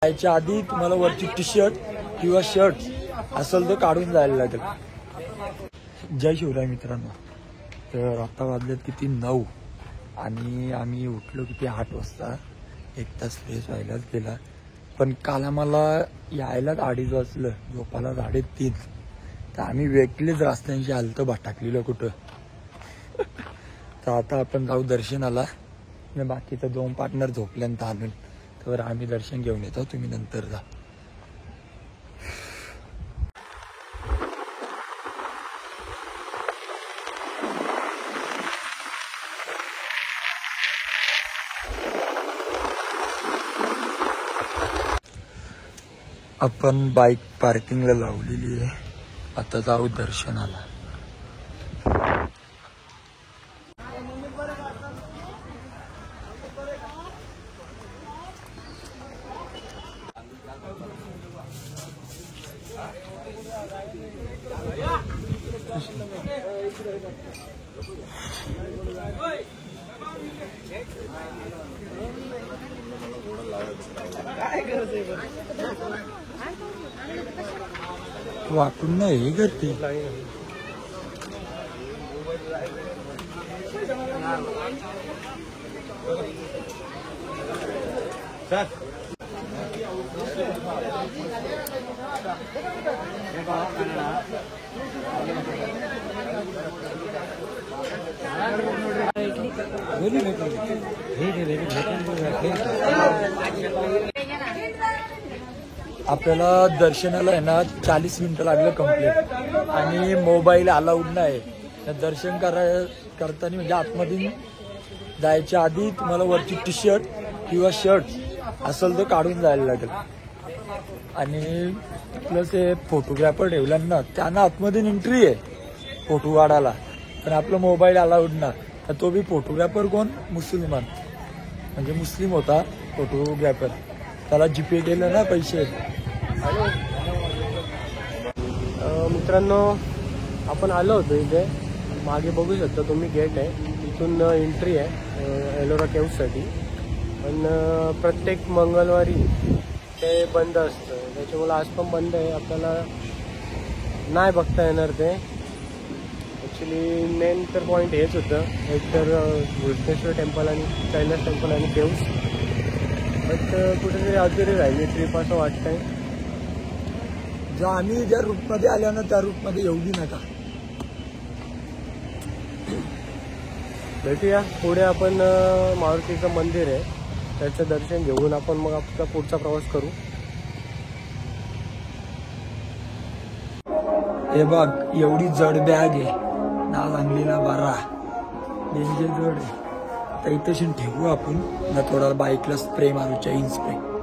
याच्या आधी तुम्हाला वरची टी शर्ट किंवा शर्ट असेल तर काढून जायला लागेल. जय शिवराय मित्रांनो. तर आता वाजलेत किती 9 आणि आम्ही उठलो किती 8 वाजता. 1 तास फ्रेश व्हायलाच गेला. पण काल आम्हाला यायलाच 2:30 वाजलं, झोपायला 3:30. तर आम्ही वेगळेच रस्त्यांशी हालतं भटकलेलो कुठं. तर आता आपण जाऊ दर्शनाला. बाकीचं 2 पार्टनर झोपल्यानंत आणून तर आम्ही दर्शन घेऊन येतो, तुम्ही नंतर जा. आपण बाईक पार्किंगला लावलेली आहे. आता जाऊ दर्शनाला. वाटून नाही करते. आपल्याला दर्शनाला आहे ना 40 मिनिटं लागलं कंप्लीट. आणि मोबाईल अलाउड नाही. दर्शन करताना म्हणजे आतमध्ये जायच्या आधी तुम्हाला वरची टी शर्ट किंवा शर्ट असेल तर काढून जायला लागेल. आणि प्लस हे फोटोग्राफर ठेवल्यांना त्यांना आतमध्ये एंट्री आहे फोटो काढायला. पण आपला मोबाईल अलाउड ना. तर तो बी फोटोग्राफर कोण मुसलमान म्हणजे मुस्लिम होता फोटोग्राफर. त्याला जीपे केलं ना पैसे. मित्रांनो आपण आलो होतो इथे. मागे बघू शकता तुम्ही गेट आहे. इथून एंट्री आहे एलोरा केव्हसाठी. पण प्रत्येक मंगळवारी ते बंद असतं. त्याच्यामुळे आज पण बंद आहे. आपल्याला नाही बघता येणार ते. ॲक्च्युली मेन तर पॉईंट हेच होतं. एक तर घृष्णेश्वर टेम्पल आणि कैलास टेम्पल आणि केव्स. बट कुठेतरी अधुरी राहिली ट्रिप असं वाटतंय. जो आम्ही ज्या रूटमध्ये आलो ना त्या रूटमध्ये येऊ नका. भेटूया पुढे. आपण मारुतीचं मंदिर आहे त्याचं दर्शन घेऊन आपण मग आपला पुढचा प्रवास करू. हे बघ एवढी जड बॅग आहे ना. चांगलीला 12 डेंजर जड आहे. तर इथेशी ठेवू आपण ना. थोडा बाईकला स्प्रे मारू, चेन स्प्रे.